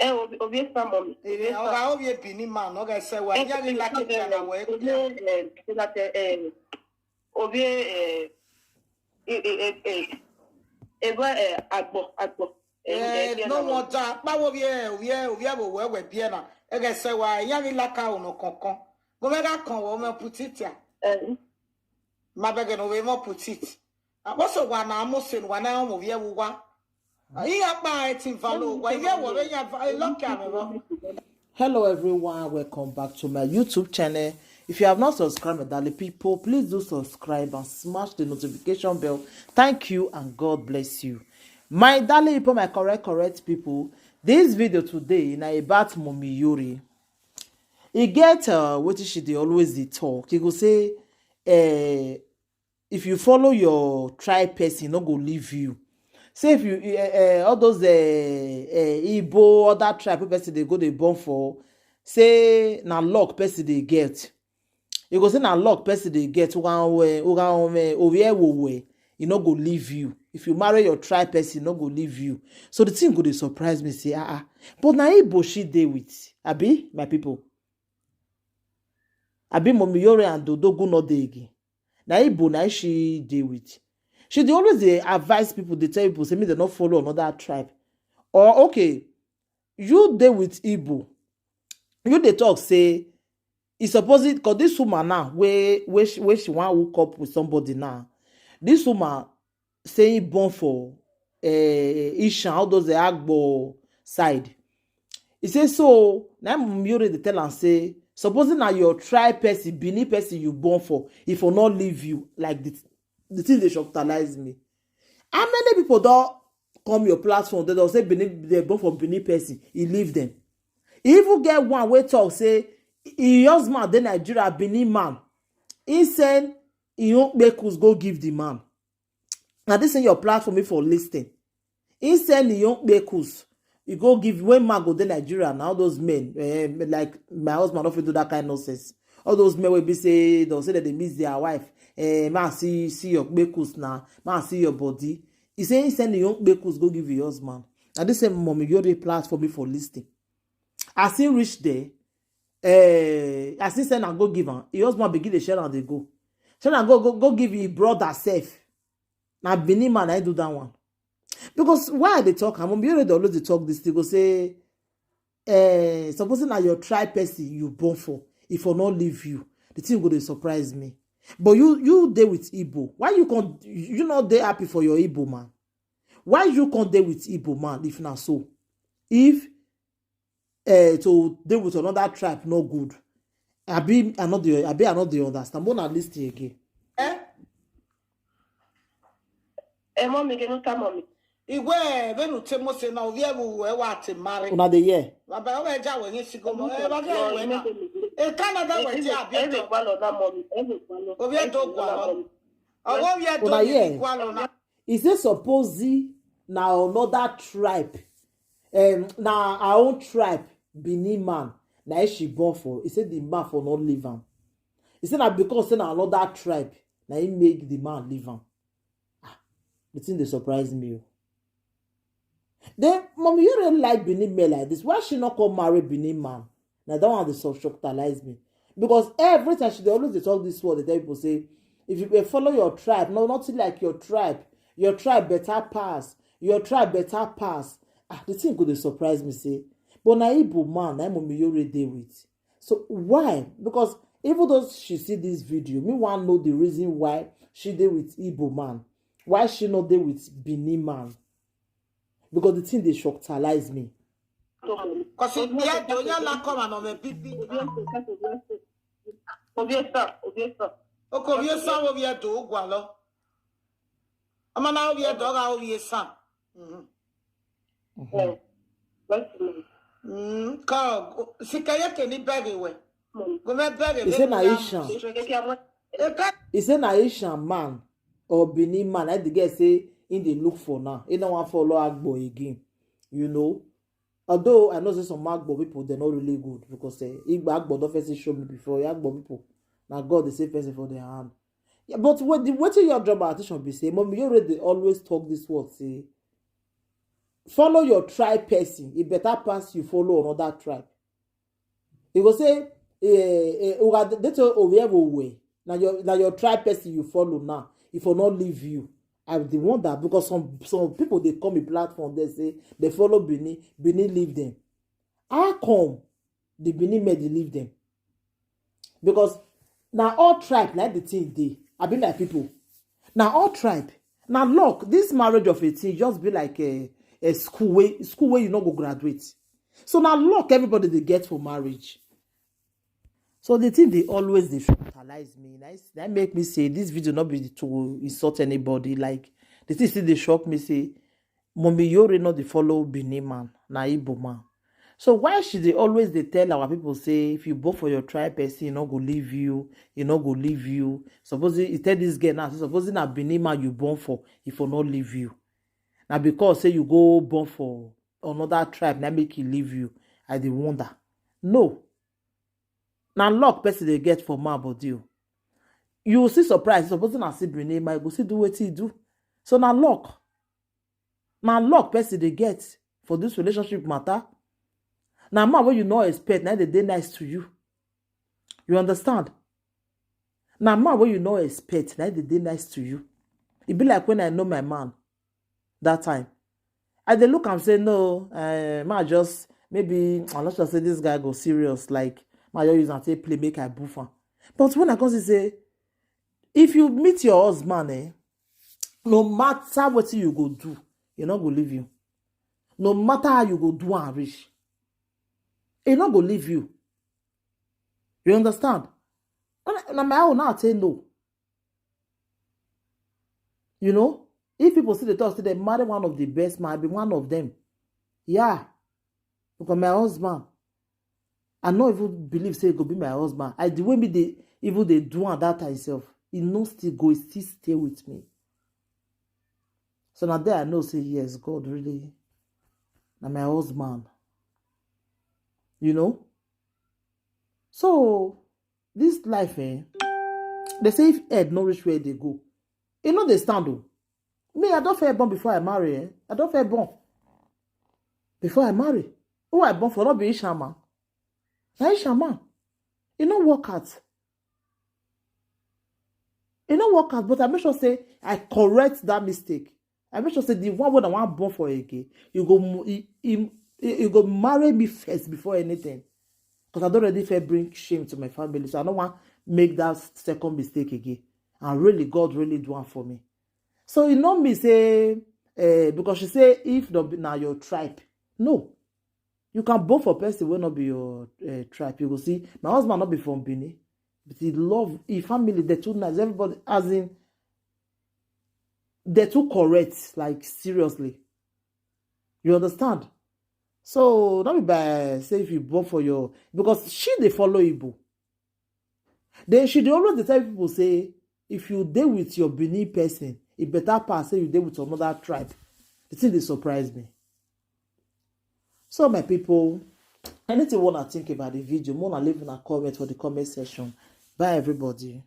Obvious family. Obvious Benin man. Okay, say why? Yeah, we like it. No more that. But we Biena. Okay, say why? Yeah, we like our no concon. Go make a con. We put it here. My beggar no we more put it. What's the one? I'm saying one hour of year one. Hello everyone, welcome back to my YouTube channel. If you have not subscribed, my darling people, please do subscribe and smash the notification bell. Thank you and God bless you. My darling people, my correct people, this video today na about Mommy Iyore. E get wetin she dey always dey talk. E go say if you follow your tribe person, no go leave you. Say if you all those Igbo other tribe person they go they born for, say na luck person they get. You go say na luck person they get. You no go leave you. If you marry your tribe person, no go leave you. So the thing go dey surprise me say but na Igbo she dey with abi my people. Abi Mommy Iyore and Dodogu no dey again. Na Igbo na she dey with. She dey always dey advise people, dey tell people say make dem not follow another tribe. Or okay, you dey with Igbo. You dey talk say e suppose it cause this woman now where she wan hook up with somebody now. This woman say born for Ishan, all those Agbo side. He say so now Mommy Iyore dey tell am say supposing na your tribe person, Benin person you born for, if will not leave you like this. The thing they shocktalize me. How many people don't come your platform? They don't say Benin, they born for Benin person. He leave them. He even get one way talk say he husband then Nigeria Benin man. He said he won't make us go give the man. Now this is your platform for listing. He said he won't make us. You go give when man go to Nigeria now those men like my husband don't do that kind of nonsense. All those men will be say they'll say that they miss their wife. Man see your bekus now. Man see your body. He say he send the young bekus go give your husband. And this same Mommy Iyore platform for listing. As he reach there, as he send and go give him, your husband begin the share and they go. Share and go give your brother self. Now Benin man I do that one. Because why they talk? Mommy Iyore dey always dey talk this. They go say, supposing na your tribe person you born for, if I not leave you, the thing go dey surprise me. But you dey with Igbo. Why you not dey happy for your Igbo man? Why you can't dey with Igbo man if not so? If to dey with another tribe no good. I not dey understand. But not listen again. Mommy, get no mommy. Iwe venu temo se na ovie bu we wa te mare. Una dey hear. Baba we ja we nsi go mo. Ba ga we na. E Canada we ti abi to. Ovie do gwa. Owo we do gwa lo na. Is it suppose na another tribe? Na our own tribe Benin man na she born for. He said the man for not leave am. He said that because say na another tribe na he make the man leave am. The thing they surprise me. Then Mommy Iyore like Benin men like this. Why she not come marry Benin man? Now that one they so shocktalize me. Because every time she always they talk this word, they tell people say, if you follow your tribe, no, nothing like your tribe better pass. Your tribe better pass. The thing could surprise me, say. But na Igbo man, na Mommy Iyore dey with. So why? Because even though she see this video, me want know the reason why she dey with Igbo man. Why she not dey with Benin man? Because the thing they shocktalize me. Because if you had to, you're not coming on the pipi. Obvious. Okay, we son over here to Gualo. I'm an out here dog out here son. Call Sikaya can be begging way. Go back begging. He said Naisha. He said Naisha man or Benin man. I the guy say in the look for now. He don't want to follow Agbo again. You know. Although I know say some Agbo people they're not really good because Agbo don't first show me before Agbo people. Now God the same person for their hand. Yeah, but what your job attention be say, Mommy Iyore they always talk this word say follow your tribe person, it better pass you follow another tribe. You go say, that's way. Now your tribe person you follow now. If will not leave you, I the wonder because some people they come a platform they say they follow Benin leave them. How come the Benin made they leave them? Because now all tribe like the thing they. I be like people. Now all tribe. Now look, this marriage of 18 just be like a school where you not go graduate. So now look, everybody they get for marriage. So the thing they always they brutalize me. That make me say this video not be to insult anybody. Like the thing still they shock me say, Mommy Iyore not the follow Benin man, na Igbo man. So why should they always they tell our people say if you vote for your tribe person, you not go leave you, Suppose you tell this girl now, supposing na Benin man you born for, if will not leave you. Now because say you go born for another tribe, now make you leave you. I dey wonder. No. Now luck person they get for man body. You will see surprise. Supposing I see Benin man, you go see do what he do. So now luck. Now luck person they get for this relationship matter. Now man when you know expect, now they nice to you. You understand? Now man when you know expect, now they nice to you. It be like when I know my man that time. I they look and say no, man just maybe unless I say this guy go serious, like my use and say play make I boof am. But when I come to say, if you meet your husband, no matter what you go do, he not go leave you. No matter how you go do and reach, he not go leave you. You understand? And my own now say no. You know, if people see the talk, say they marry one of the best man, I be one of them. Yeah, because my husband, I not even believe say it could be my husband. I the way me they even they do at that time itself, he no still go, he still stay with me. So now there I know say yes, God really, na my husband. You know. So this life, they say if head no reach where they go, you know they stand up. Me, I don't feel born before I marry. I don't feel born before I marry. Who I born for not be Ishaman. Na Ishaman. You know work out. You know work out, but I make sure say I correct that mistake. I make sure say the one when I want born for again, you go marry me first before anything. Because I don't already feel bring shame to my family. So I don't want make that second mistake again. And really, God really do one for me. So you know me say, because she say if not be now your tribe. No. You can vote for person will not be your tribe. You will see, my husband not be from Benin. But he love, his family, they're too nice. Everybody, as in, they're too correct. Like, seriously. You understand? So, not be by say if you vote for your, because she they follow Igbo. Then she they always tell people say, if you deal with your Benin person, it better pass say you deal with another tribe. The thing they surprise me. So my people, anything you want to think about the video, more than leave in a comment for the comment section. Bye everybody.